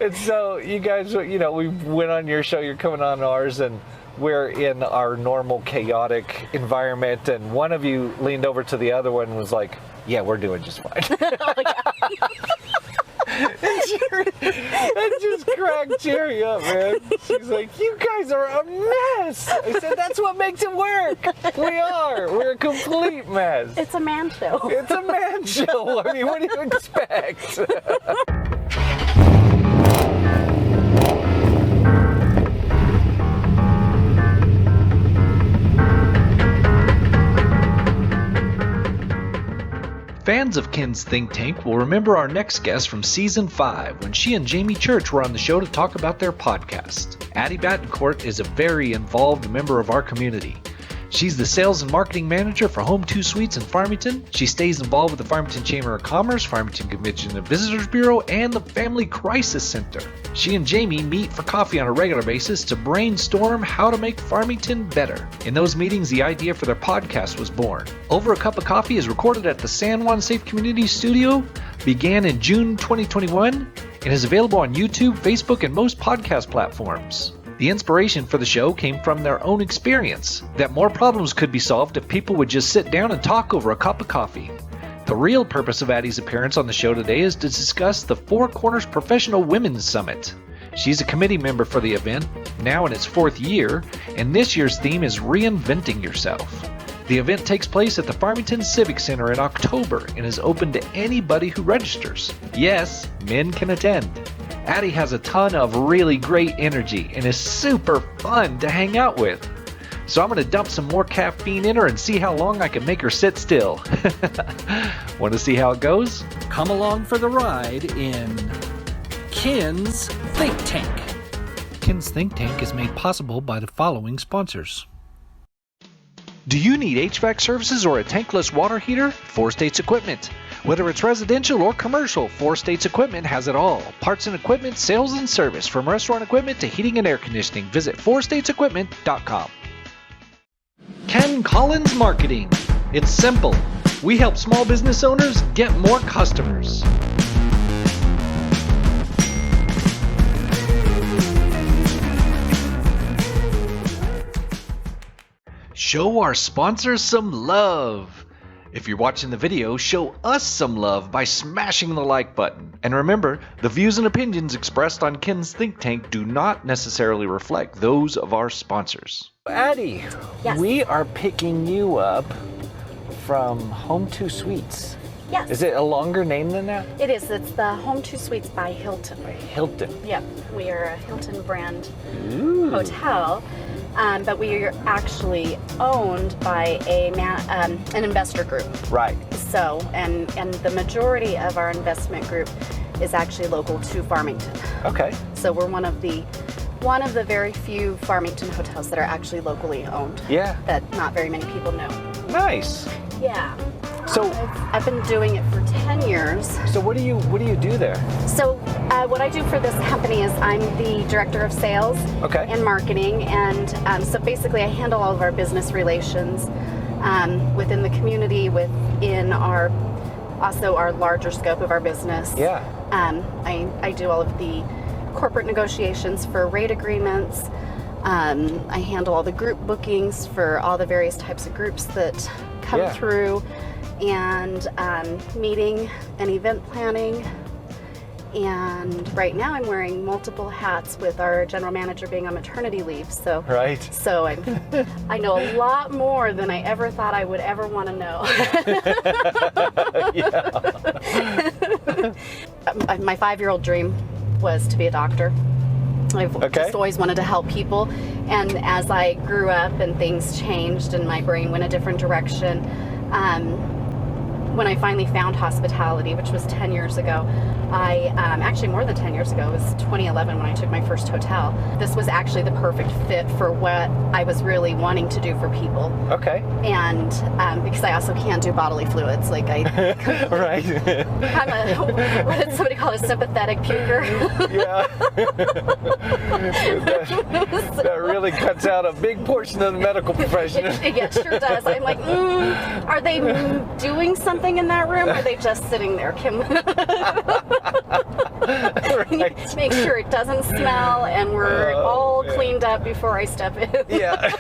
And so you guys, we went on your show, you're coming on ours, and we're in our normal chaotic environment, and one of you leaned over to the other one and was like, yeah, we're doing just fine. That just cracked Jerry up, man. She's like, you guys are a mess. I said, that's what makes it work. We're a complete mess. It's a man show. It's a man show. I mean, what do you expect? Fans of Ken's Think Tank will remember our next guest from Season 5 when she and Jamie Church were on the show to talk about their podcast. Addie Battencourt is a very involved member of our community. She's the sales and marketing manager for Home 2 Suites in Farmington. She stays involved with the Farmington Chamber of Commerce, Farmington Convention and Visitors Bureau, and the Family Crisis Center. She and Jamie meet for coffee on a regular basis to brainstorm how to make Farmington better. In those meetings, the idea for their podcast was born. Over a Cup of Coffee is recorded at the San Juan Safe Community Studio, began in June 2021, and is available on YouTube, Facebook, and most podcast platforms. The inspiration for the show came from their own experience, that more problems could be solved if people would just sit down and talk over a cup of coffee. The real purpose of Addie's appearance on the show today is to discuss the Four Corners Professional Women's Summit. She's a committee member for the event, now in its 4th year, and this year's theme is Reinventing Yourself. The event takes place at the Farmington Civic Center in October and is open to anybody who registers. Yes, men can attend. Addie has a ton of really great energy and is super fun to hang out with. So I'm going to dump some more caffeine in her and see how long I can make her sit still. Want to see how it goes? Come along for the ride in Ken's Think Tank. Ken's Think Tank is made possible by the following sponsors. Do you need HVAC services or a tankless water heater? Four States Equipment. Whether it's residential or commercial, Four States Equipment has it all. Parts and equipment, sales and service, from restaurant equipment to heating and air conditioning. Visit fourstatesequipment.com. Ken Collins Marketing. It's simple. We help small business owners get more customers. Show our sponsors some love. If you're watching the video, show us some love by smashing the like button. And remember, the views and opinions expressed on Ken's Think Tank do not necessarily reflect those of our sponsors. Addie, Yes. We are picking you up from Home 2 Suites. Yes. Is it a longer name than that? It is. It's the Home 2 Suites by Hilton. By Hilton. Yep. We are a Hilton brand Ooh. hotel, but we are actually owned by an investor group. Right. So, and the majority of our investment group is actually local to Farmington. Okay. So we're one of the very few Farmington hotels that are actually locally owned. Yeah. That not very many people know. Nice. Yeah. So I've been doing it for 10 years. So what do you do there? So what I do for this company is I'm the director of sales and marketing, and so basically I handle all of our business relations within the community, within our larger scope of our business. Yeah. I do all of the corporate negotiations for rate agreements. I handle all the group bookings for all the various types of groups that come through, and meeting and event planning. And right now I'm wearing multiple hats with our general manager being on maternity leave. So I know a lot more than I ever thought I would ever want to know. My 5-year-old dream was to be a doctor. I've just always wanted to help people. And as I grew up and things changed and my brain went a different direction, when I finally found hospitality, which was 10 years ago, actually more than 10 years ago, it was 2011 when I took my first hotel. This was actually the perfect fit for what I was really wanting to do for people. Okay. And because I also can't do bodily fluids, like right. What did somebody call it, a sympathetic puker? Yeah. that really cuts out a big portion of the medical profession. Yeah, it sure does. I'm like, are they doing something something in that room, or are they just sitting there? Can Right. make sure it doesn't smell and we're all cleaned up before I step in. Yeah.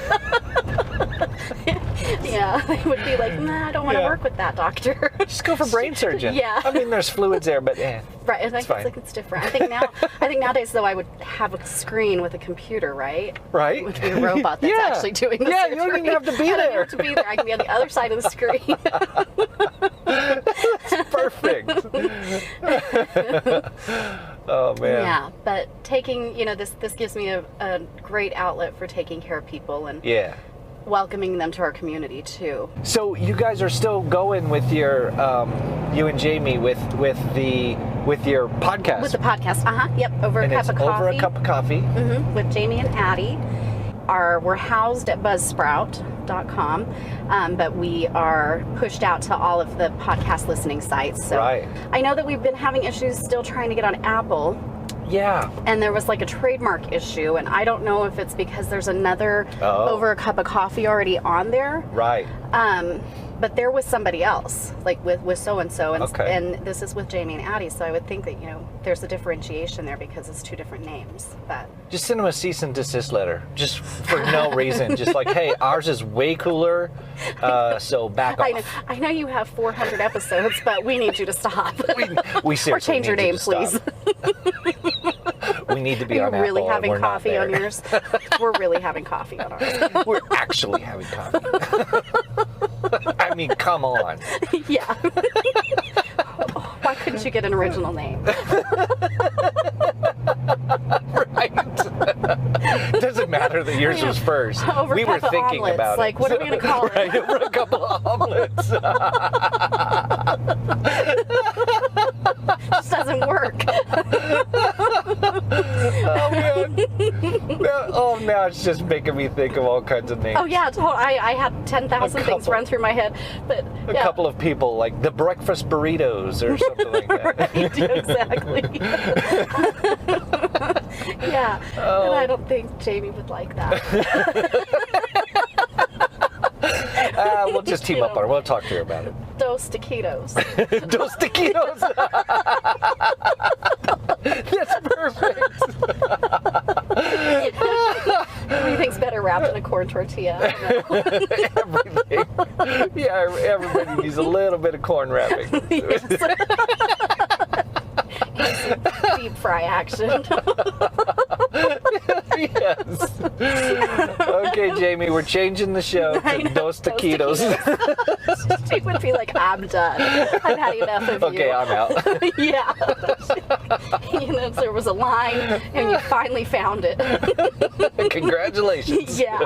Yeah, they would be like, nah, I don't want to work with that doctor. Just go for brain surgeon. Yeah. I mean, there's fluids there, but Right, and it's I fine. think it's different. I think nowadays though I would have a screen with a computer, right? Right. It would be a robot that's Yeah. actually doing the Yeah, surgery. you don't even have to be I don't there. have to be there. I can be on the other side of the screen. Perfect. Oh man. Yeah, but taking, this gives me a great outlet for taking care of people and Yeah. welcoming them to our community too. So you guys are still going with your, you and Jamie with your podcast. With the podcast, yep, over and a cup it's of coffee. over a cup of coffee. With Jamie and Addie. We're housed at buzzsprout.com, but we are pushed out to all of the podcast listening sites. So Right. I know that we've been having issues still trying to get on Apple, Yeah. and there was like a trademark issue, and I don't know if it's because there's another over a cup of coffee already on there. Right. But there was somebody else, like with so-and-so, Okay. and this is with Jamie and Addie, so I would think that, there's a differentiation there because it's two different names. But Just send them a cease and desist letter, just for no reason. Just like, hey, ours is way cooler, so back off. I know you have 400 episodes, but we need you to stop. We Or seriously change your need you name, to please. stop. We need to be You're on really Apple, and having we're not coffee on there. yours. We're really having coffee on ours. We're actually having coffee. I mean, come on. Yeah. Why couldn't you get an original name? Right. Doesn't matter that yours was first. Over We a were cup of thinking omelets. about Like, it. what are we gonna call it? Right, over a couple of omelets. Just doesn't work. Oh man. Now it's just making me think of all kinds of names. Oh yeah, I had 10,000 A things couple. run through my head, but A couple of people like the breakfast burritos or something like that. Right, exactly. Yeah, and I don't think Jamie would like that. We'll just team up on it. We'll talk to her about it. Dos taquitos. Dos taquitos. That's perfect. Everything's better wrapped in a corn tortilla. I don't know. Everything. Yeah, everybody needs a little bit of corn wrapping. Yes. Some deep fry action. Yes. Okay, Jamie, we're changing the show to Dos Taquitos. She would be like, I'm done. I've had enough of you. Okay, I'm out. Yeah. There was a line, and you finally found it. Congratulations. Yeah.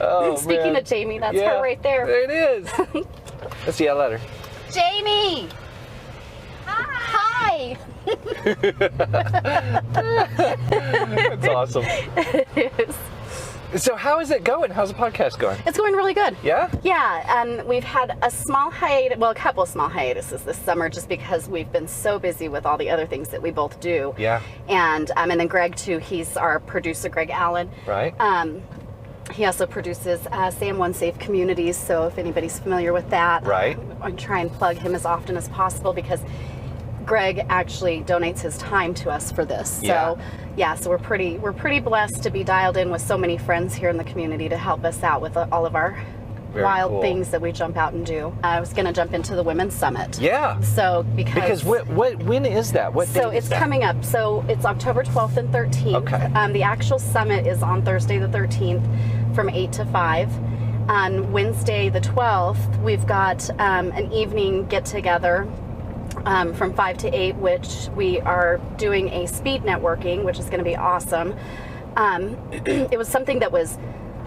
Oh, Speaking man. of Jamie, that's Yeah, her right there. There it is. Let's see, I let her. Jamie! Hi! That's awesome. It is. So how is it going? How's the podcast going? It's going really good. Yeah? Yeah, we've had a small hiatus, well, a couple of small hiatuses this summer just because we've been so busy with all the other things that we both do. Yeah. And then Greg, too, he's our producer, Greg Allen. Right. He also produces Sam One Safe Communities, so if anybody's familiar with that, Right. I try and plug him as often as possible because Greg actually donates his time to us for this. So so we're pretty blessed to be dialed in with so many friends here in the community to help us out with all of our Very wild cool. things that we jump out and do. I was going to jump into the Women's Summit. Yeah. So Because when is that? What date so is it's that? coming up. So it's October 12th and 13th. Okay. The actual summit is on Thursday the 13th from 8 to 5. On Wednesday the 12th, we've got an evening get-together from 5 to 8, which we are doing a speed networking, which is going to be awesome. It was something that was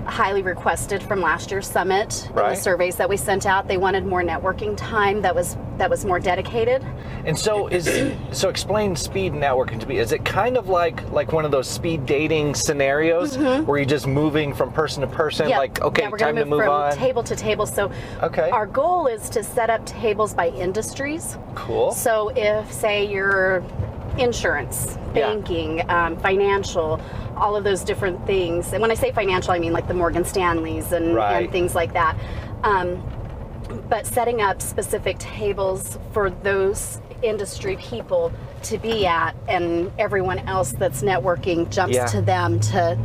highly requested from last year's summit. In the Right. surveys that we sent out, they wanted more networking time that was more dedicated. And so explain speed networking to me. Is it kind of like one of those speed dating scenarios where you're just moving from person to person? Yeah. Like, okay, yeah, we're time gonna to move from on. table to table. So Okay. our goal is to set up tables by industries. Cool. So if, say, you're insurance, Yeah. banking, financial, all of those different things. And when I say financial, I mean like the Morgan Stanleys and Right. things like that. but setting up specific tables for those industry people to be at, and everyone else that's networking jumps to them to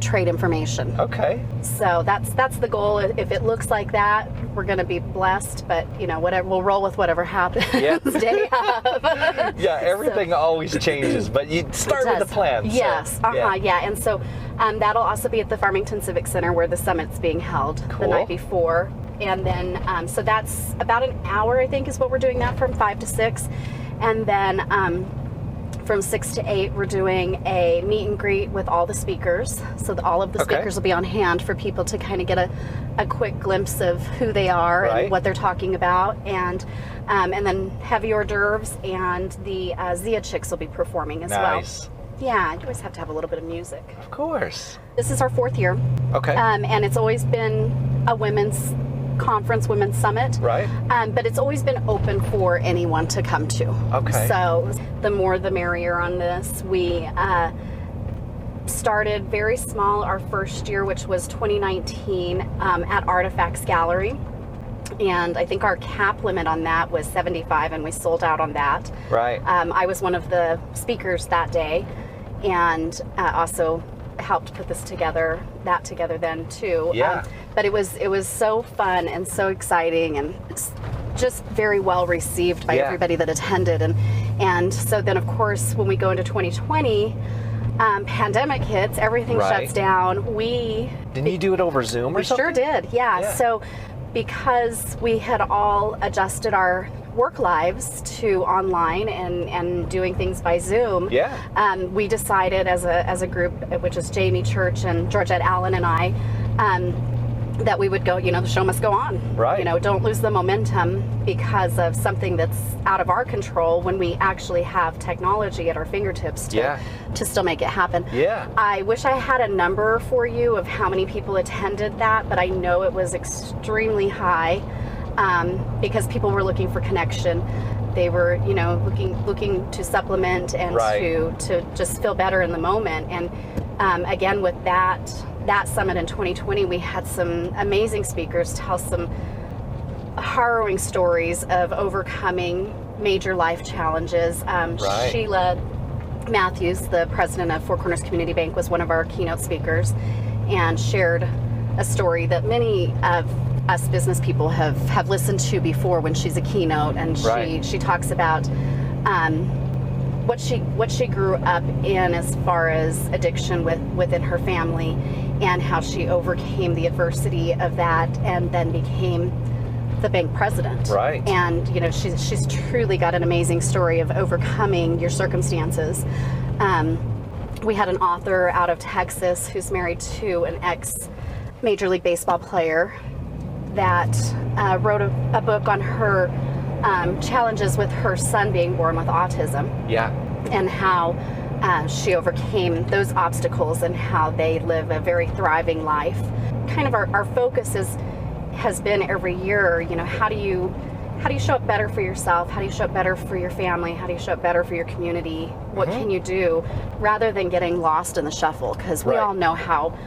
trade information. Okay. So that's the goal. If it looks like that, we're going to be blessed, but whatever, we'll roll with whatever happens day of. Yeah, everything always changes, but you start with the plan. Yes. So, And so that'll also be at the Farmington Civic Center where the summit's being held the night before. And then, so that's about an hour, I think, is what we're doing that from 5 to 6. And then from 6 to 8, we're doing a meet and greet with all the speakers. So all of the speakers will be on hand for people to kind of get a quick glimpse of who they are and what they're talking about. And then heavy hors d'oeuvres, and the Zia Chicks will be performing as well. Yeah, you always have to have a little bit of music. Of course. This is our 4th year. Okay. And it's always been a women's conference, women's summit. Right. But it's always been open for anyone to come to. Okay. So the more the merrier on this. We started very small our first year, which was 2019, at Artifacts Gallery. And I think our cap limit on that was 75, and we sold out on that. Right. I was one of the speakers that day, and also helped put together then too. Yeah. But it was so fun and so exciting, and just very well received by everybody that attended. And so then, of course, when we go into 2020, pandemic hits, everything shuts down. Didn't you do it over Zoom or something? We sure did, yeah. So because we had all adjusted our work lives to online and doing things by Zoom, we decided as a group, which is Jamie Church and Georgette Allen and I, that we would go, the show must go on. Right. Don't lose the momentum because of something that's out of our control, when we actually have technology at our fingertips to still make it happen. Yeah. I wish I had a number for you of how many people attended that, but I know it was extremely high, because people were looking for connection. They were, looking to supplement and to just feel better in the moment. And again, with that summit in 2020, we had some amazing speakers tell some harrowing stories of overcoming major life challenges. Sheila Matthews, the president of Four Corners Community Bank, was one of our keynote speakers, and shared a story that many of us business people have listened to before when she's a keynote. And she talks about what she grew up in as far as addiction within her family, and how she overcame the adversity of that and then became the bank president. Right. And she's truly got an amazing story of overcoming your circumstances. We had an author out of Texas who's married to an ex-Major League Baseball player that wrote a book on her challenges with her son being born with autism. Yeah. And how she overcame those obstacles, and how they live a very thriving life. Kind of our focus has been every year, how do you show up better for yourself? How do you show up better for your family? How do you show up better for your community? What can you do, rather than getting lost in the shuffle? Because we all know how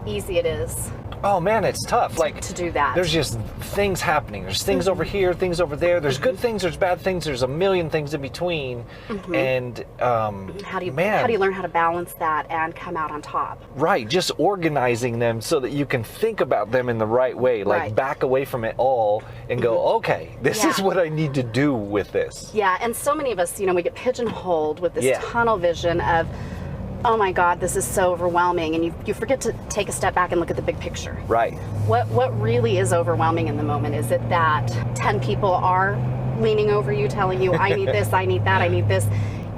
easy it is. Oh man, it's tough. To do that. There's just things happening. There's things over here, things over there. There's good things, there's bad things, there's a million things in between. And how do you learn how to balance that and come out on top? Right, just organizing them so that you can think about them in the right way, like back away from it all and go, okay, this is what I need to do with this. Yeah, and so many of us, we get pigeonholed with this tunnel vision of, oh my God, this is so overwhelming, and you forget to take a step back and look at the big picture. Right. What really is overwhelming in the moment? Is it that 10 people are leaning over you telling you, I need this, I need that, I need this,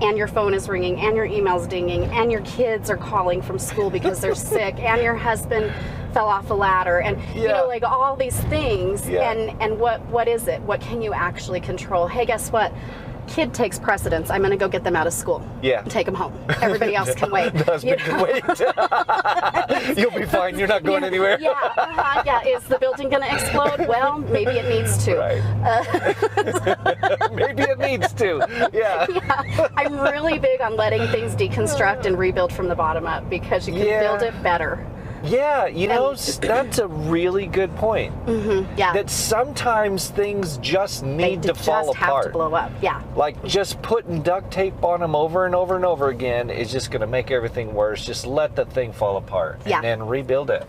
and your phone is ringing, and your email's dinging, and your kids are calling from school because they're sick, and your husband fell off a ladder, and all these things, and what is it? What can you actually control? Hey, guess what? Kid takes precedence. I'm going to go get them out of school. Yeah. Take them home. Everybody else can wait. The husband can wait. You'll be fine. You're not going anywhere. Yeah. Is the building going to explode? Well, maybe it needs to. Right. Maybe it needs to. Yeah. I'm really big on letting things deconstruct and rebuild from the bottom up, because you can build it better. Yeah, that's a really good point. Yeah. That sometimes things just need to fall apart. They just have to blow up. Yeah. Like just putting duct tape on them over and over and over again is just going to make everything worse. Just let the thing fall apart and then rebuild it.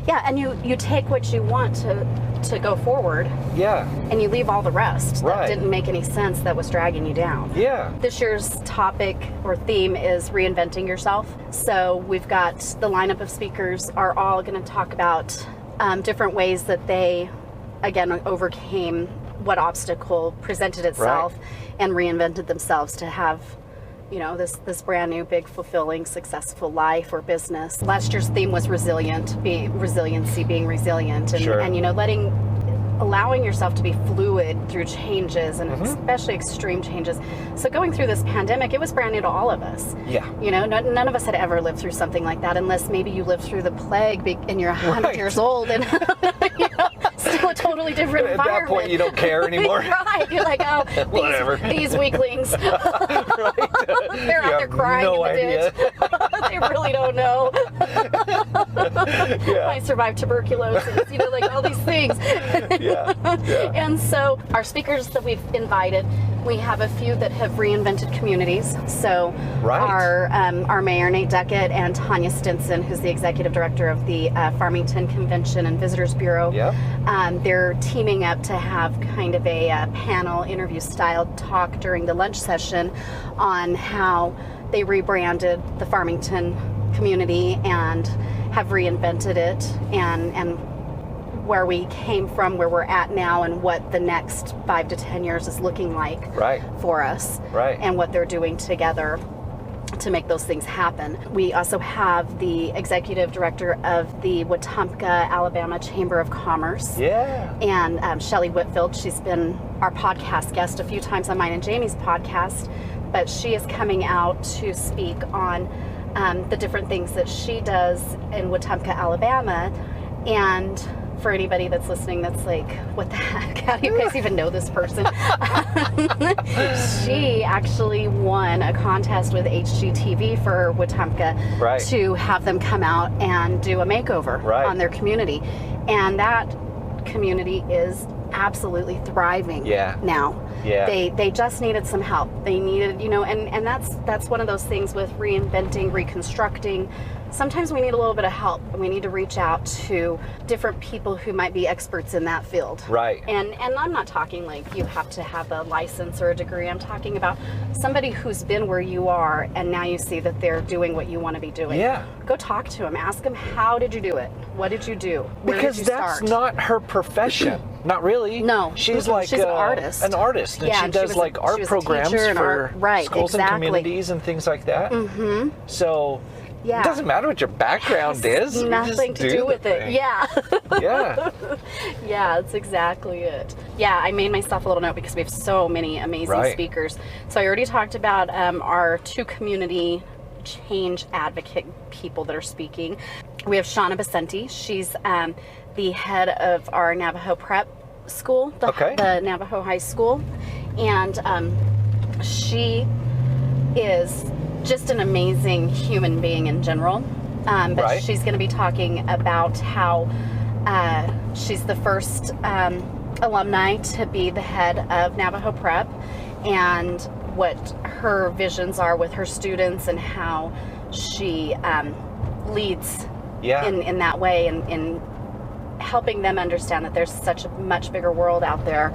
Yeah, and you take what you want to go forward. Yeah. And you leave all the rest that didn't make any sense, that was dragging you down. Yeah. This year's topic or theme is reinventing yourself. So we've got the lineup of speakers are all going to talk about different ways that they, again, overcame what obstacle presented itself and reinvented themselves to have this brand new, big, fulfilling, successful life or business. Last year's theme was being resilient, and allowing yourself to be fluid through changes and especially extreme changes. So going through this pandemic, it was brand new to all of us. Yeah. None of us had ever lived through something like that, unless maybe you lived through the plague and you're 100 years old and still a totally different environment. At that point, you don't care anymore. Right. You're like, oh, whatever. These weaklings. They're out there crying in the ditch. They really don't know. I survived tuberculosis, all these things. And so our speakers that we've invited, we have a few that have reinvented communities. So our mayor, Nate Duckett, and Tanya Stinson, who's the executive director of the Farmington Convention and Visitors Bureau, they're teaming up to have kind of a panel interview style talk during the lunch session on how they rebranded the Farmington community and have reinvented it and where we came from, where we're at now, and what the next 5 to 10 years is looking like for us, and what they're doing together to make those things happen. We also have the executive director of the Wetumpka, Alabama Chamber of Commerce. And Shelley Whitfield. She's been our podcast guest a few times on mine and Jamie's podcast, but she is coming out to speak on the different things that she does in Wetumpka, Alabama. And for anybody that's listening that's like, what the heck, how do you guys even know this person? She actually won a contest with HGTV for Wetumpka to have them come out and do a makeover on their community. And that community is absolutely thriving now. They just needed some help. They needed, and that's one of those things with reinventing, reconstructing. Sometimes we need a little bit of help, and we need to reach out to different people who might be experts in that field. And I'm not talking like you have to have a license or a degree. I'm talking about somebody who's been where you are, and now you see that they're doing what you want to be doing. Go talk to them. Ask them, how did you do it? What did you do? Where because did you that's start? Not her profession. Not really. No. She's like she's an artist. An artist. And she does like art programs for schools and communities and things like that. So it doesn't matter what your background is. Nothing to do with it. Yeah, that's exactly it. I made myself a little note because we have so many amazing speakers. So I already talked about our 2 community change advocate people that are speaking. We have Shauna Basenti. She's the head of our Navajo Prep School, the Navajo High School, and she is just an amazing human being in general. But she's going to be talking about how she's the first alumni to be the head of Navajo Prep, and what her visions are with her students, and how she leads in that way, and in helping them understand that there's such a much bigger world out there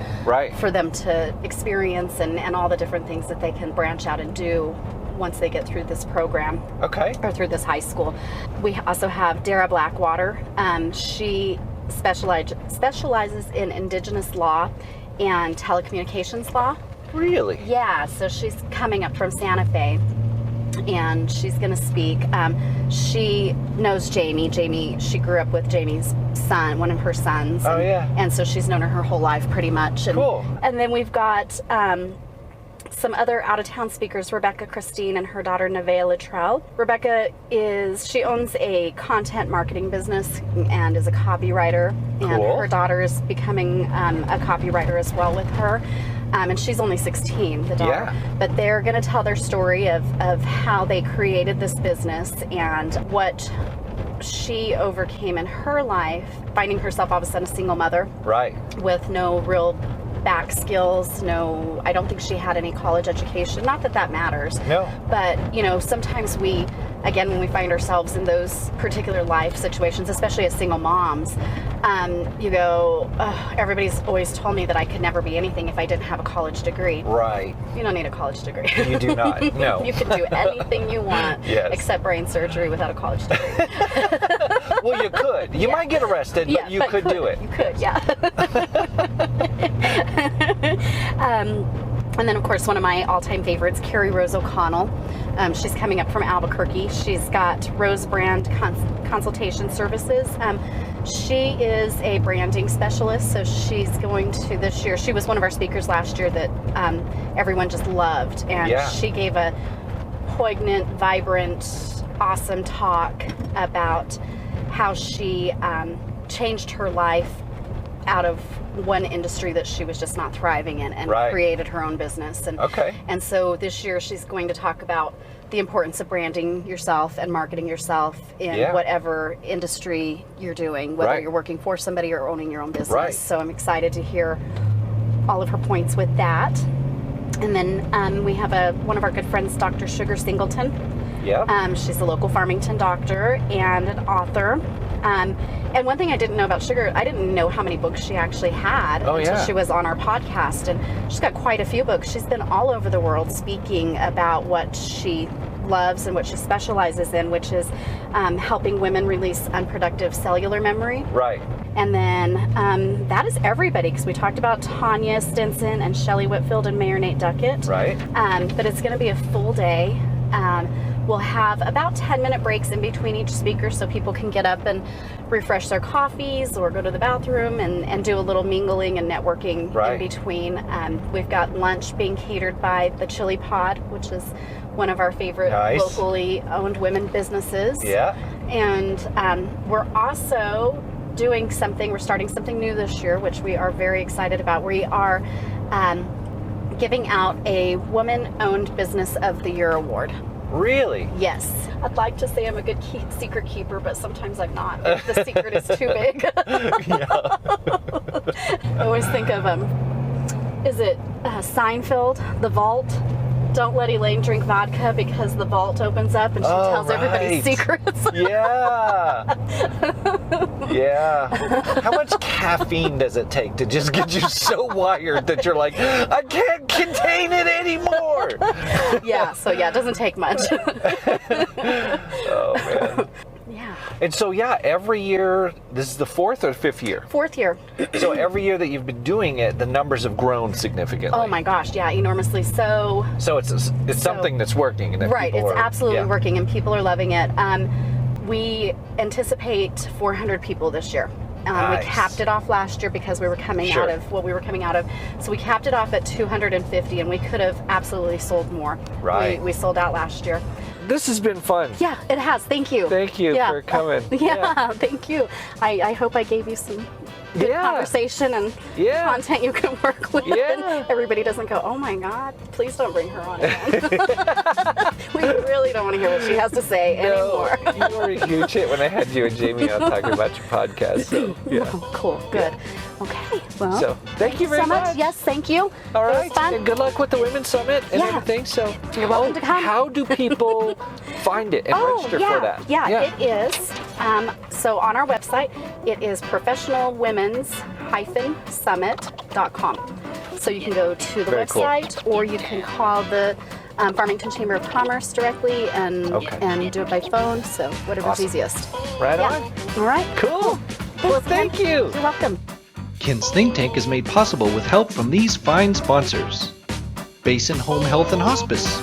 for them to experience, and all the different things that they can branch out and do once they get through this program or through this high school. We also have Dara Blackwater. She specializes in Indigenous law and telecommunications law. Really? Yeah, so she's coming up from Santa Fe, and she's going to speak. She knows Jamie. She grew up with Jamie's son, one of her sons. And so she's known her whole life pretty much. And, and then we've got some other out-of-town speakers, Rebecca Christine and her daughter Nevaeh Luttrell. Rebecca she owns a content marketing business and is a copywriter, and her daughter is becoming a copywriter as well with her. And she's only 16, the daughter. But they're going to tell their story of how they created this business and what she overcame in her life, finding herself all of a sudden a single mother. Right. With no real back skills, I don't think she had any college education. Not that that matters. No. But, sometimes when we find ourselves in those particular life situations, especially as single moms, you go, everybody's always told me that I could never be anything if I didn't have a college degree. Right. You don't need a college degree. You do not, no. You can do anything you want except brain surgery without a college degree. Well, you could. You might get arrested, but you could do it. You could, yeah. And then, of course, one of my all-time favorites, Carrie Rose O'Connell. She's coming up from Albuquerque. She's got Rose Brand Consultation Services. She is a branding specialist, so she's going to this year. She was one of our speakers last year that everyone just loved, and she gave a poignant, vibrant, awesome talk about how she changed her life out of one industry that she was just not thriving in, and created her own business. And so this year she's going to talk about the importance of branding yourself and marketing yourself in whatever industry you're doing, whether you're working for somebody or owning your own business. So I'm excited to hear all of her points with that. And then we have one of our good friends, Dr. Sugar Singleton. She's a local Farmington doctor and an author. And one thing I didn't know about Sugar, I didn't know how many books she actually had until she was on our podcast. And she's got quite a few books. She's been all over the world speaking about what she loves and what she specializes in, which is helping women release unproductive cellular memory. Right. And then that is everybody, because we talked about Tanya Stinson and Shelley Whitfield and Mayor Nate Duckett. Right. But it's going to be a full day. We'll have about 10-minute breaks in between each speaker so people can get up and refresh their coffees or go to the bathroom and do a little mingling and networking in between. We've got lunch being catered by the Chili Pod, which is one of our favorite locally owned women businesses. Yeah. And we're also doing something, we're starting something new this year, which we are very excited about. We are giving out a Woman-Owned Business of the Year award. Really? Yes. I'd like to say I'm a good secret keeper, but sometimes I'm not. If the secret is too big. I always think of, is it Seinfeld, The Vault? Don't let Elaine drink vodka because the vault opens up and she tells everybody's secrets. Yeah. How much caffeine does it take to just get you so wired that you're like, I can't contain it anymore? It doesn't take much. Oh, man. Yeah. And so, every year, this is the fourth or fifth year? Fourth year. So every year that you've been doing it, the numbers have grown significantly. Oh my gosh, enormously. So it's something that's working. And it's absolutely working, and people are loving it. We anticipate 400 people this year. We capped it off last year because we were coming out of what we were coming out of. So we capped it off at 250, and we could have absolutely sold more. Right. We sold out last year. This has been fun. Yeah, it has. Thank you. Thank you for coming. Thank you. I hope I gave you some good conversation and content you can work with. And everybody doesn't go, oh my God, please don't bring her on again. We really don't want to hear what she has to say anymore. You were a huge hit when I had you and Jamie on talking about your podcast. So, cool. Good. Okay. Well, so thank you very much. Yes, thank you. All right. And good luck with the Women's Summit and everything. So you're welcome to come. How do people find it and register for that? It is. So on our website, it is professionalwomens-summit.com. So you can go to the website, or you can call the Farmington Chamber of Commerce directly and do it by phone. So whatever's easiest. Right on. All right. Cool. Well, thank you. You're welcome. Ken's Think Tank is made possible with help from these fine sponsors: Basin Home Health and Hospice,